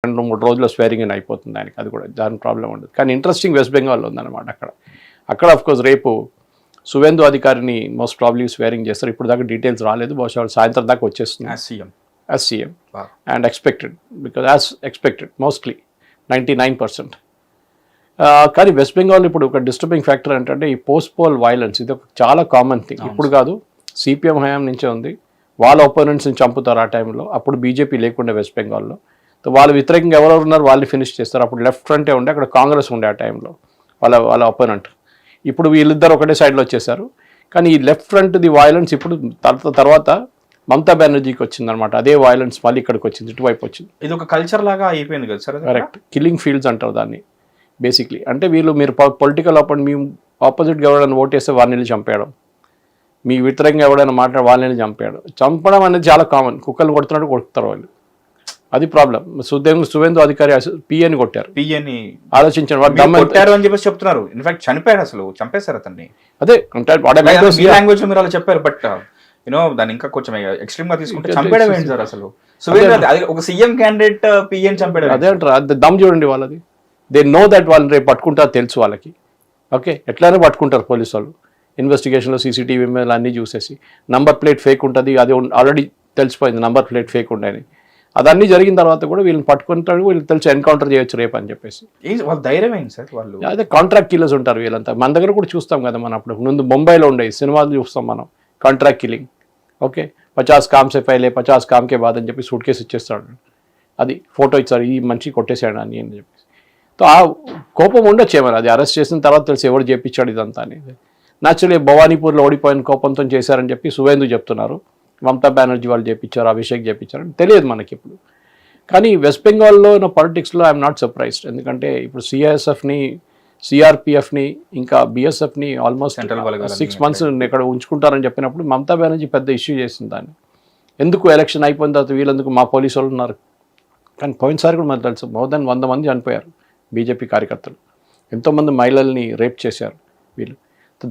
2-3 రోజుల్లో స్వేరింగ్ ఇన్ అయిపోతుంది ఆయనకి, అది కూడా దాని ప్రాబ్లం ఉండదు. కానీ ఇంట్రెస్టింగ్ వెస్ట్ బెంగాల్లో ఉందన్నమాట. అక్కడ ఆఫ్కోర్స్ రేపు సువేందు అధికారిని మోస్ట్ ప్రాబ్లీ స్వేరింగ్ చేస్తారు. ఇప్పుడు దాకా డీటెయిల్స్ రాలేదు, బహుశా సాయంత్రం దాకా వచ్చేస్తుంది as CM. Wow. And expected, because as expected mostly 99%. కానీ వెస్ట్ బెంగాల్ ఇప్పుడు ఒక డిస్టర్బింగ్ ఫ్యాక్టర్ ఏంటంటే ఈ పోస్ట్ పోల్ వైలెన్స్, ఇది ఒక చాలా కామన్ థింగ్. ఇప్పుడు కాదు, సిపిఎం హయాం నుంచే ఉంది. వాళ్ళ ఒపోనెంట్స్ని చంపుతారు ఆ టైంలో. అప్పుడు బీజేపీ లేకుండా వెస్ట్ బెంగాల్లో వాళ్ళు వ్యతిరేకంగా ఎవరెవరు ఉన్నారు వాళ్ళని ఫినిష్ చేస్తారు. అప్పుడు లెఫ్ట్ ఫ్రంటే ఉండే, అక్కడ కాంగ్రెస్ ఉండే ఆ టైంలో వాళ్ళ ఒపోనెంట్. ఇప్పుడు వీళ్ళిద్దరు ఒకటే సైడ్లో వచ్చేసారు. కానీ ఈ లెఫ్ట్ ఫ్రంట్ ది వైలెన్స్ ఇప్పుడు తర్వాత మమతా బెనర్జీకి వచ్చిందనమాట. అదే వైలెన్స్ మళ్ళీ ఇక్కడికి వచ్చింది, ఇటువైపు వచ్చింది. ఇది ఒక కల్చర్ లాగా అయిపోయింది కదా సార్. కరెక్ట్, కిల్లింగ్ ఫీల్డ్స్ అంటారు దాన్ని బేసిక్లీ. అంటే మీరు పొలిటికల్ అప్పుడు మీ ఆపోజిట్గా ఎవరైనా ఓటేస్తే వాళ్ళని చంపేయడం, మీ వ్యతిరేకంగా ఎవడైనా మాట్లాడే వాళ్ళని చంపడం అనేది చాలా కామన్. కుక్కలు కొడుతున్నట్టు కొడుతారు వాళ్ళు, అది ప్రాబ్లం. సువేందు అధికారి పిఎని కొట్టారు. పిఎని ఆలోచించారు అని చెప్పేసి చెప్తున్నారు. ఇన్ఫాక్ట్ చనిపోయారు, అసలు చంపేశారు అతన్ని. అదే లాంగ్వేజ్ లో మీరు అలా చెప్పారు, బట్ దాన్ని ఇంకా కొంచెం ఎక్స్ట్రీమ్ గా తీసుకుంటే చంపేయడం ఏంటి సార్ అసలు? ఒక సీఎం క్యాండిడేట్ పిఎన్ చంపేయడం అదే అంటారు. అది దమ్ చూడండి వాళ్ళది. దే నో దట్ వాళ్ళని రేపు పట్టుకుంటారు తెలుసు వాళ్ళకి. ఓకే, ఎట్లయినా పట్టుకుంటారు పోలీసు వాళ్ళు. ఇన్వెస్టిగేషన్లో సీసీటీవీ మీద అన్నీ చూసేసి నంబర్ ప్లేట్ ఫేక్ ఉంటుంది, అది ఆల్రెడీ తెలిసిపోయింది నంబర్ ప్లేట్ ఫేక్ ఉండని. అదన్నీ జరిగిన తర్వాత కూడా వీళ్ళని పట్టుకుంటాడు, వీళ్ళు తెలిసి ఎన్కౌంటర్ చేయొచ్చు రేపు అని చెప్పేసి. వాళ్ళ ధైర్యం ఏంటి సార్? వాళ్ళు అదే కాంట్రాక్ట్ కిల్లర్స్ ఉంటారు వీళ్ళంతా. మన దగ్గర కూడా చూస్తాం కదా, మనం అప్పుడు ముందు ముంబైలో ఉండేవి సినిమాలు చూస్తాం మనం, కాంట్రాక్ట్ కిల్లింగ్. ఓకే, 50 काम से पहले 50 काम के बाद అని చెప్పి సూట్ కేసు ఇచ్చేస్తాడు. అది ఫోటో ఇచ్చారు, ఈ మనిషి కొట్టేశాడు అని చెప్పేసి. సో ఆ కోపం ఉండొచ్చు ఏమైనా, అది అరెస్ట్ చేసిన తర్వాత తెలిసి ఎవరు చేపించాడు ఇదంతా అనేది. న్యాచురలీ భవానీపూర్లో ఓడిపోయిన కోపంతో చేశారని చెప్పి సువేందు చెప్తున్నారు. మమతా బెనర్జీ వాళ్ళు చేపించారు, అభిషేక్ చేపించారు, తెలియదు మనకి ఇప్పుడు. కానీ వెస్ట్ బెంగాల్లో ఉన్న పాలిటిక్స్లో ఐఎమ్ నాట్ సర్ప్రైజ్డ్. ఎందుకంటే ఇప్పుడు సిఐఎస్ఎఫ్ని, సిఆర్పిఎఫ్ని, ఇంకా బిఎస్ఎఫ్ని ఆల్మోస్ట్ 6 months ఇక్కడ ఉంచుకుంటారని చెప్పినప్పుడు మమతా బెనర్జీ పెద్ద ఇష్యూ చేసింది దాన్ని. ఎందుకు ఎలక్షన్ అయిపోయిన తర్వాత వీళ్ళందుకు మా పోలీసు వాళ్ళు ఉన్నారు. కానీ పోయినసారి కూడా మనకు తెలుసు, మోర్ దెన్ 100 మంది చనిపోయారు బీజేపీ కార్యకర్తలు. ఎంతోమంది మహిళల్ని రేప్ చేశారు వీళ్ళు.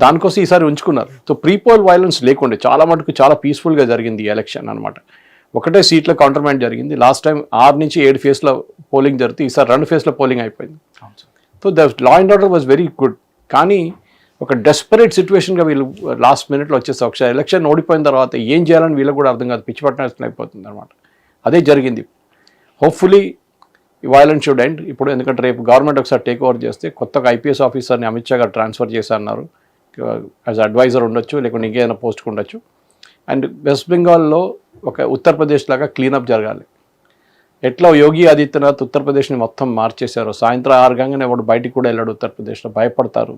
దానికోసం ఈసారి ఉంచుకున్నారు. సో ప్రీపోల్ వైలెన్స్ లేకుండే చాలా మటుకు చాలా పీస్ఫుల్గా జరిగింది ఈ ఎలక్షన్ అనమాట. ఒకటే సీట్లో కౌంటర్మెంట్ జరిగింది. లాస్ట్ టైం 6 నుంచి 7 ఫేజ్లో పోలింగ్ జరిగితే ఈసారి 2 ఫేజ్లో పోలింగ్ అయిపోయింది. So the law and order was very good. కానీ ఒక డెస్పరేట్ సిచ్యువేషన్గా వీళ్ళు లాస్ట్ మినిట్లో వచ్చేసి ఒకసారి ఎలక్షన్ ఓడిపోయిన తర్వాత ఏం చేయాలని వీళ్ళకి కూడా అర్థం కాదు, పిచ్చి పట్టినట్లు అయిపోతుంది అనమాట. అదే జరిగింది. హోప్ఫుల్లీ ఈ వైలెన్స్ షుడ్ ఎండ్ ఇప్పుడు. ఎందుకంటే రేపు గవర్నమెంట్ ఒకసారి టేక్ ఓవర్ చేస్తే కొత్తగా ఐపీఎస్ ఆఫీసర్ని అమిత్ షా గారు ట్రాన్స్ఫర్ చేశారన్నారు. యాజ్ అడ్వైజర్ ఉండొచ్చు, లేకుంటే ఇంకేదైనా పోస్ట్కి ఉండొచ్చు. అండ్ వెస్ట్ బెంగాల్లో ఒక ఉత్తరప్రదేశ్ లాగా క్లీనప్ జరగాలి. ఎట్లా యోగి ఆదిత్యనాథ్ ఉత్తరప్రదేశ్ని మొత్తం మార్చేశారు. సాయంత్రం 6 గంటనే వాడు బయటికి కూడా వెళ్ళాడు ఉత్తరప్రదేశ్లో. భయపడతారు,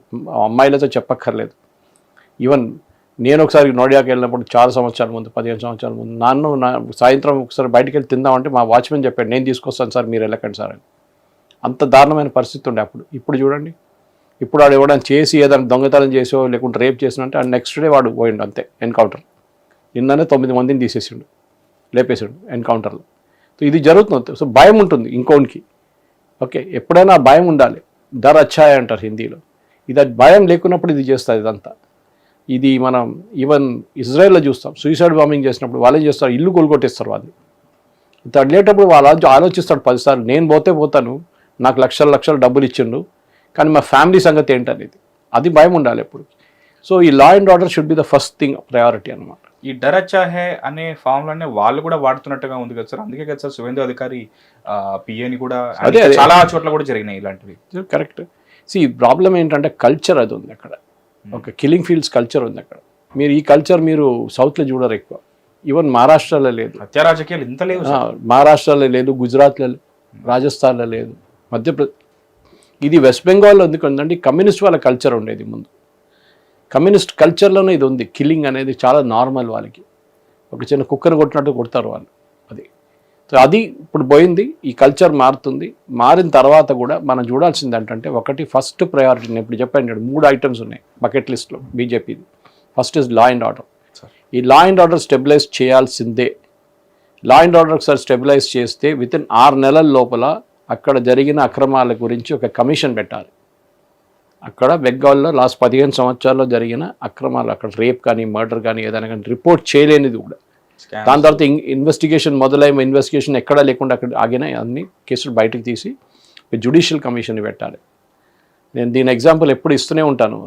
అమ్మాయిలతో చెప్పక్కర్లేదు. ఈవెన్ నేను ఒకసారి నోడియాకి వెళ్ళినప్పుడు చాలా సంవత్సరాల ముందు, 15 సంవత్సరాల ముందు, సాయంత్రం ఒకసారి బయటికి వెళ్ళి తిందామంటే మా వాచ్మెన్ చెప్పాడు, నేను తీసుకొస్తాను సార్, మీరు వెళ్ళకండి సార్ అని. అంత దారుణమైన పరిస్థితి ఉండే అప్పుడు. ఇప్పుడు చూడండి, ఇప్పుడు వాడు ఎవడైనా చేసి ఏదైనా దొంగతనం చేసో లేకుంటే రేప్ చేసినంటే ఆ నెక్స్ట్ డే వాడు పోయిండు అంతే ఎన్కౌంటర్. నిన్ననే 9 మందిని తీసేసిండు, లేపేసాడు ఎన్కౌంటర్లో. సో ఇది జరుగుతుంది. సో భయం ఉంటుంది ఇంకోనికి. ఓకే, ఎప్పుడైనా భయం ఉండాలి. డర్ అచ్చాయ్ అంటారు హిందీలో. ఇది భయం లేకున్నప్పుడు ఇది చేస్తుంది ఇదంతా. ఇది మనం ఈవెన్ ఇజ్రాయెల్లో చూస్తాం, సూసైడ్ బాంబింగ్ చేసినప్పుడు వాళ్ళు ఏం చేస్తారు, ఇల్లు కొలుగొట్టేస్తారు వాళ్ళు. ఇంత అడిగేటప్పుడు వాళ్ళు ఆలోచిస్తాడు 10 సార్లు, నేను పోతాను, నాకు లక్షలు డబ్బులు ఇచ్చిండు, కానీ మా ఫ్యామిలీ సంగతి ఏంటనేది. అది భయం ఉండాలి ఎప్పుడు. సో ఈ law and order should be the first thing, priority అనమాట. ఈ డర్ అచ్చా హే అనే ఫామ్లోనే వాళ్ళు కూడా వాడుతున్నట్టుగా ఉంది కదా సార్. అందుకే కదా సార్ సువేందు అధికారి పిఏని కూడా చాలా చోట్ల కూడా జరిగినాయి ఇలాంటివి. కరెక్ట్. ఈ ప్రాబ్లం ఏంటంటే కల్చర్ అది ఉంది అక్కడ. ఒక కిల్లింగ్ ఫీల్డ్స్ కల్చర్ ఉంది అక్కడ. మీరు ఈ కల్చర్ మీరు సౌత్లో చూడరు ఎక్కువ. ఈవెన్ మహారాష్ట్రలో లేదు, హత్య రాజకీయాలు ఇంత లేవు. మహారాష్ట్రలో లేదు, గుజరాత్లో, రాజస్థాన్లో లేదు, మధ్యప్రదేశ్. ఇది వెస్ట్ బెంగాల్లో ఎందుకంటే కమ్యూనిస్ట్ వాళ్ళ కల్చర్ ఉండేది ముందు. కమ్యూనిస్ట్ కల్చర్లోనే ఇది ఉంది. కిల్లింగ్ అనేది చాలా నార్మల్ వాళ్ళకి. ఒక చిన్న కుక్కను కొట్టినట్టు కొడతారు వాళ్ళు. అది సో అది ఇప్పుడు పోయింది. ఈ కల్చర్ మారుతుంది. మారిన తర్వాత కూడా మనం చూడాల్సింది ఏంటంటే, ఒకటి ఫస్ట్ ప్రయారిటీ నేను ఇప్పుడు చెప్పాను, 3 ఐటమ్స్ ఉన్నాయి బకెట్ లిస్ట్లో బీజేపీది. First is law and order. ఈ లా అండ్ ఆర్డర్ స్టెబిలైజ్ చేయాల్సిందే. లా అండ్ ఆర్డర్ ఒకసారి స్టెబిలైజ్ చేస్తే వితిన్ 6 నెలల లోపల అక్కడ జరిగిన అక్రమాల గురించి ఒక కమిషన్ పెట్టాలి. అక్కడ బెంగాల్లో లాస్ట్ 15 సంవత్సరాల్లో జరిగిన అక్రమాలు, అక్కడ రేప్ కానీ మర్డర్ కానీ ఏదైనా కానీ రిపోర్ట్ చేయలేనిది కూడా దాని తర్వాత ఇన్వెస్టిగేషన్ ఇన్వెస్టిగేషన్ ఎక్కడా లేకుండా అక్కడ ఆగినాయి అన్ని కేసులు బయటకు తీసి జ్యుడిషియల్ కమిషన్ పెట్టాలి. నేను దీని ఎగ్జాంపుల్ ఎప్పుడు ఇస్తూనే ఉంటాను.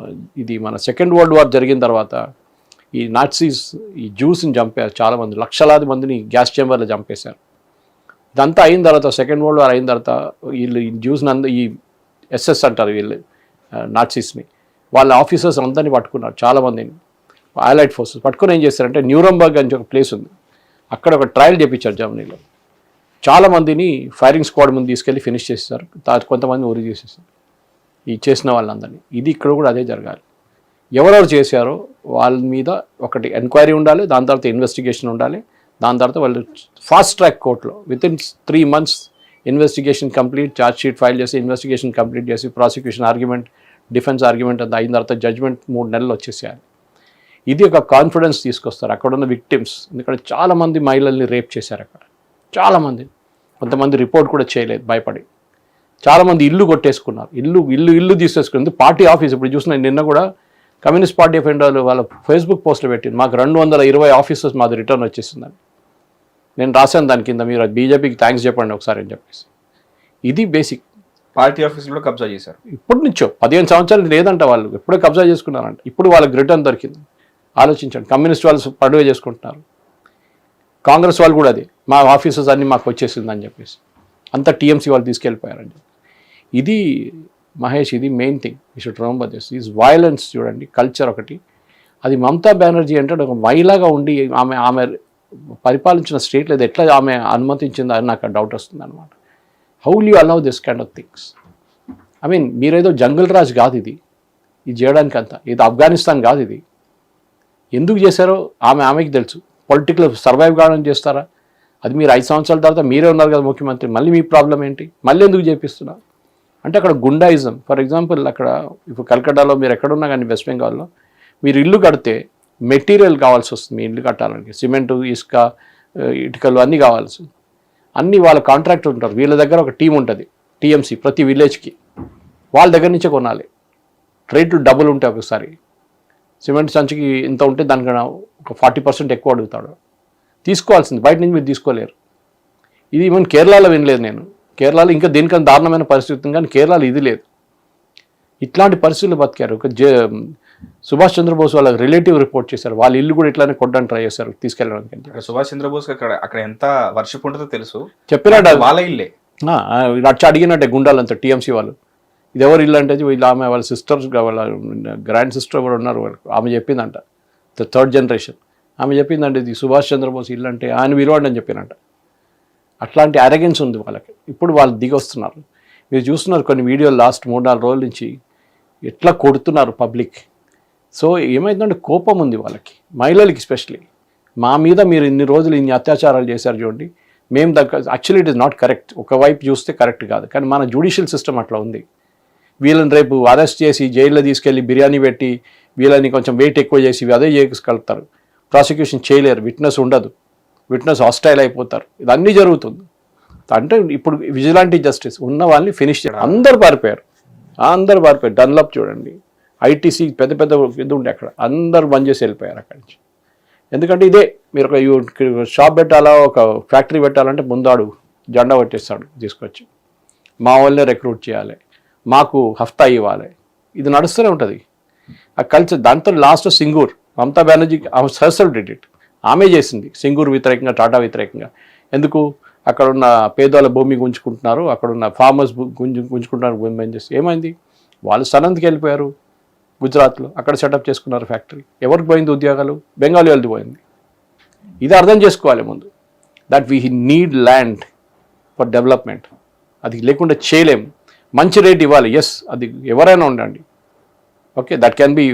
ఇది మన సెకండ్ వరల్డ్ వార్ జరిగిన తర్వాత ఈ నాట్సీస్ ఈ జ్యూస్ని చంపారు, చాలామంది లక్షలాది మందిని గ్యాస్ చేంబర్లో చంపేశారు. ఇదంతా అయిన తర్వాత సెకండ్ వరల్డ్ వార్ అయిన తర్వాత వీళ్ళు ఈ జ్యూస్ని ఈ ఎస్ఎస్ అంటారు వీళ్ళు నాట్సీస్ని, వాళ్ళ ఆఫీసర్స్ అందరినీ పట్టుకున్నారు, చాలామందిని ఆలైడ్ ఫోర్సెస్ పట్టుకుని ఏం చేస్తారంటే న్యూరంబర్గ్ అని ఒక ప్లేస్ ఉంది, అక్కడ ఒక ట్రయల్ చేయించారు జర్మనీలో. చాలామందిని ఫైరింగ్ స్క్వాడ్ ముందు తీసుకెళ్ళి ఫినిష్ చేసేసారు, కొంతమంది ఉరి చేసేసారు ఈ చేసిన వాళ్ళందరినీ. ఇది ఇక్కడ కూడా అదే జరగాలి. ఎవరెవరు చేశారో వాళ్ళ మీద ఒకటి ఎంక్వైరీ ఉండాలి, దాని తర్వాత ఇన్వెస్టిగేషన్ ఉండాలి, దాని తర్వాత వాళ్ళు ఫాస్ట్ ట్రాక్ కోర్టులో within 3 months investigation complete, charge sheet file చేసి ఇన్వెస్టిగేషన్ కంప్లీట్ చేసి ప్రాసిక్యూషన్ ఆర్గ్యుమెంట్, డిఫెన్స్ ఆర్గ్యుమెంట్ అంతా అయిన తర్వాత జడ్జ్మెంట్ 3 నెలలు వచ్చేసేయాలి. ఇది ఒక కాన్ఫిడెన్స్ తీసుకొస్తారు అక్కడ ఉన్న విక్టిమ్స్. ఎందుకంటే చాలామంది మహిళల్ని రేప్ చేశారు అక్కడ, చాలామంది. కొంతమంది రిపోర్ట్ కూడా చేయలేదు భయపడి. చాలామంది ఇల్లు కొట్టేసుకున్నారు, ఇల్లు తీసేసుకున్నారు. పార్టీ ఆఫీస్ ఇప్పుడు చూసిన నిన్న కూడా కమ్యూనిస్ట్ పార్టీ ఆఫ్ ఇండియాలో వాళ్ళ ఫేస్బుక్ పోస్ట్లో పెట్టింది, మాకు 220 ఆఫీసర్స్ మాది రిటర్న్ వచ్చేసిందని. నేను రాశాను దాని కింద, మీరు బీజేపీకి థ్యాంక్స్ చెప్పండి ఒకసారి అని చెప్పేసి. ఇది బేసిక్. పార్టీ ఆఫీస్ కూడా కబ్జా చేశారు ఇప్పటి నుంచో 15 సంవత్సరాలు లేదంట, వాళ్ళు ఎప్పుడో కబ్జా చేసుకున్నారంట. ఇప్పుడు వాళ్ళకి రిటర్న్ దొరికింది. ఆలోచించండి, కమ్యూనిస్ట్ వాళ్ళు పండుగ చేసుకుంటున్నారు, కాంగ్రెస్ వాళ్ళు కూడా అది మా ఆఫీసర్స్ అన్నీ మాకు వచ్చేసిందని చెప్పేసి అంతా టీఎంసీ వాళ్ళు తీసుకెళ్ళిపోయారండి. ఇది మహేష్, ఇది main thing you should remember this. Is violence చూడండి, కల్చర్ ఒకటి. అది మమతా బెనర్జీ అంటే ఒక మహిళగా ఉండి ఆమె పరిపాలించిన స్టేట్లో ఎట్లా ఆమె అనుమతించిందో అని నాకు డౌట్ వస్తుంది అనమాట. How will you allow this kind of things? I mean మీరేదో జంగల్ రాజ్ కాదు ఇది చేయడానికి అంతా, ఇది ఆఫ్ఘనిస్తాన్ కాదు ఇది. ఎందుకు చేశారో ఆమెకి తెలుసు. పొలిటికల్ సర్వైవ్ కావడానికి చేస్తారా? అది మీరు 5 సంవత్సరాల తర్వాత మీరే ఉన్నారు కదా ముఖ్యమంత్రి, మళ్ళీ మీ ప్రాబ్లం ఏంటి? మళ్ళీ ఎందుకు చేపిస్తున్నారు అంటే అక్కడ గుండాయిజం. ఫర్ ఎగ్జాంపుల్ అక్కడ ఇప్పుడు కల్కటాలో మీరు ఎక్కడున్నా కానీ వెస్ట్ బెంగాల్లో మీరు ఇల్లు కడితే మెటీరియల్ కావాల్సి వస్తుంది. మీ ఇల్లు కట్టాలని సిమెంటు, ఇసుక, ఇటుకలు అన్నీ కావాల్సి, అన్నీ వాళ్ళ కాంట్రాక్టర్ ఉంటారు. వీళ్ళ దగ్గర ఒక టీం ఉంటుంది టీఎంసీ, ప్రతి విలేజ్కి వాళ్ళ దగ్గర నుంచే కొనాలి. రేట్లు డబుల్ ఉంటాయి. ఒకసారి సిమెంట్ సంచికి ఇంత ఉంటే దానికన్నా ఒక 40% ఎక్కువ అడుగుతాడు. తీసుకోవాల్సింది, బయట నుంచి మీరు తీసుకోలేరు. ఇది ఈవెన్ కేరళలో వినలేదు నేను. కేరళలో ఇంకా దేనికన్నా దారుణమైన పరిస్థితి, కానీ కేరళలో ఇది లేదు. ఇట్లాంటి పరిస్థితులు బతికారు. ఒక సుభాష్ చంద్రబోస్ వాళ్ళ రిలేటివ్ రిపోర్ట్ చేశారు, వాళ్ళ ఇల్లు కూడా ఇట్లానే కొట్టడానికి ట్రై చేశారు తీసుకెళ్ళడానికి. సుభాష్ చంద్రబోస్ అక్కడ ఎంత వర్షిప్ ఉంటుందో తెలుసు, చెప్పినాడు వాళ్ళ ఇల్లే. అచ్చ అడిగినట్టే గుండాలంతా టీఎంసీ వాళ్ళు, ఇది ఎవరు ఇల్లు అంటే వీళ్ళు ఆమె వాళ్ళ సిస్టర్స్, వాళ్ళ గ్రాండ్ సిస్టర్ కూడా ఉన్నారు వాళ్ళకి. ఆమె చెప్పిందంట, ద 3rd generation. ఆమె చెప్పిందంటే ఇది సుభాష్ చంద్రబోస్ ఇల్లు అంటే ఆయన విలువండి అని చెప్పినట్ట. అట్లాంటి అరగెన్స్ ఉంది వాళ్ళకి. ఇప్పుడు వాళ్ళు దిగి వస్తున్నారు. మీరు చూస్తున్నారు కొన్ని వీడియోలు లాస్ట్ 3-4 రోజుల నుంచి ఎట్లా కొడుతున్నారు పబ్లిక్. సో ఏమైందంటే కోపం ఉంది వాళ్ళకి, మహిళలకి ఎస్పెషలీ. మా మీద మీరు ఇన్ని రోజులు ఇన్ని అత్యాచారాలు చేశారు చూడండి, మేము actually it is not correct. ఒకవైపు చూస్తే కరెక్ట్ కాదు, కానీ మన జ్యుడిషియల్ సిస్టమ్ అట్లా ఉంది. వీళ్ళని రేపు అరెస్ట్ చేసి జైల్లో తీసుకెళ్ళి బిర్యానీ పెట్టి వీళ్ళని కొంచెం వెయిట్ ఎక్కువ చేసి అదే చేసుకెళ్తారు. ప్రాసిక్యూషన్ చేయలేరు, విట్నెస్ ఉండదు, విట్నెస్ హాస్టైల్ అయిపోతారు. ఇదన్నీ జరుగుతుంది. అంటే ఇప్పుడు విజిలాంటీ జస్టిస్ ఉన్న వాళ్ళని ఫినిష్ చేయడం. అందరు పారిపోయారు. డన్లప్ చూడండి, ఐటీసీ పెద్ద ఇది ఉండే అక్కడ, అందరు బంద్ చేసి వెళ్ళిపోయారు అక్కడి నుంచి. ఎందుకంటే ఇదే మీరు ఒక షాప్ పెట్టాలా, ఒక ఫ్యాక్టరీ పెట్టాలంటే ముందాడు జెండా పట్టేస్తాడు తీసుకొచ్చి, మా వాళ్ళనే రిక్రూట్ చేయాలి, మాకు హఫ్తా ఇవ్వాలి. ఇది నడుస్తూనే ఉంటుంది ఆ కల్చర్. దాంతో last Singur, Mamata Banerjee herself did it. ఆమె చేసింది సింగూర్ వ్యతిరేకంగా, టాటా వ్యతిరేకంగా. ఎందుకు? అక్కడ ఉన్న పేదవాళ్ళ భూమి గుంజుకుంటున్నారు, అక్కడ ఉన్న ఫార్మర్స్ గుంజుకుంటున్నారు భూమి అని చేసి. ఏమైంది? వాళ్ళు సనంత్కి వెళ్ళిపోయారు గుజరాత్లో, అక్కడ సెటప్ చేసుకున్నారు ఫ్యాక్టరీ. ఎవరికి పోయింది ఉద్యోగాలు? బెంగాలీ వాళ్ళది పోయింది. ఇది అర్థం చేసుకోవాలి ముందు, that we need land for development. అది లేకుండా చేయలేము. మంచి రేట్ ఇవ్వాలి, ఎస్, అది ఎవరైనా ఉండండి, okay, that can be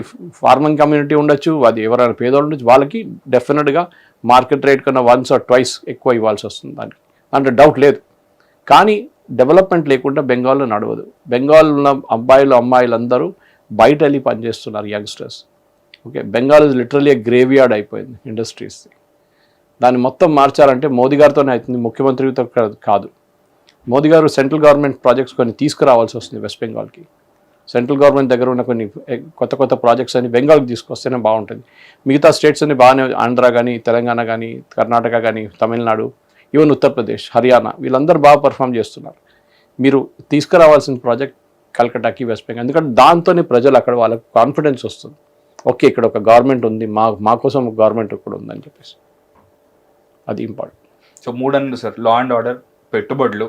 farming community ఉండొచ్చు, అది ఎవరైనా పేదవాళ్ళు ఉండొచ్చు, వాళ్ళకి డెఫినెట్గా మార్కెట్ రేట్ కన్నా 1 or 2 ఎక్కువ ఇవ్వాల్సి వస్తుంది దానికి, అంటే డౌట్ లేదు. కానీ డెవలప్మెంట్ లేకుండా బెంగాల్లో నడవదు. బెంగాల్ ఉన్న అమ్మాయిలు అందరూ బయట వెళ్ళి పనిచేస్తున్నారు, youngsters. Okay, Bengal is literally grave yard అయిపోయింది ఇండస్ట్రీస్. దాన్ని మొత్తం మార్చాలంటే మోదీ గారితోనే అవుతుంది, ముఖ్యమంత్రితో కాదు. మోదీ గారు సెంట్రల్ గవర్నమెంట్ ప్రాజెక్ట్స్ కొన్ని తీసుకురావాల్సి వస్తుంది వెస్ట్ బెంగాల్కి. సెంట్రల్ గవర్నమెంట్ దగ్గర ఉన్న కొన్ని కొత్త కొత్త ప్రాజెక్ట్స్ అని బెంగాల్కి తీసుకొస్తేనే బాగుంటుంది. మిగతా స్టేట్స్ అన్ని బాగానే, ఆంధ్ర కానీ, తెలంగాణ కానీ, కర్ణాటక కానీ, తమిళనాడు, ఈవెన్ ఉత్తరప్రదేశ్, హర్యానా, వీళ్ళందరూ బాగా పర్ఫామ్ చేస్తున్నారు. మీరు తీసుకురావాల్సిన ప్రాజెక్ట్ కల్కటాకి, వెస్ట్ బెంగాల్, ఎందుకంటే దాంతోనే ప్రజలు అక్కడ వాళ్ళకు కాన్ఫిడెన్స్ వస్తుంది. ఓకే, ఇక్కడ ఒక గవర్నమెంట్ ఉంది, మా కోసం ఒక గవర్నమెంట్ ఇక్కడ ఉందని చెప్పేసి, అది ఇంపార్టెంట్. సో 3 అన్నారు సార్, లా అండ్ ఆర్డర్, పెట్టుబడులు,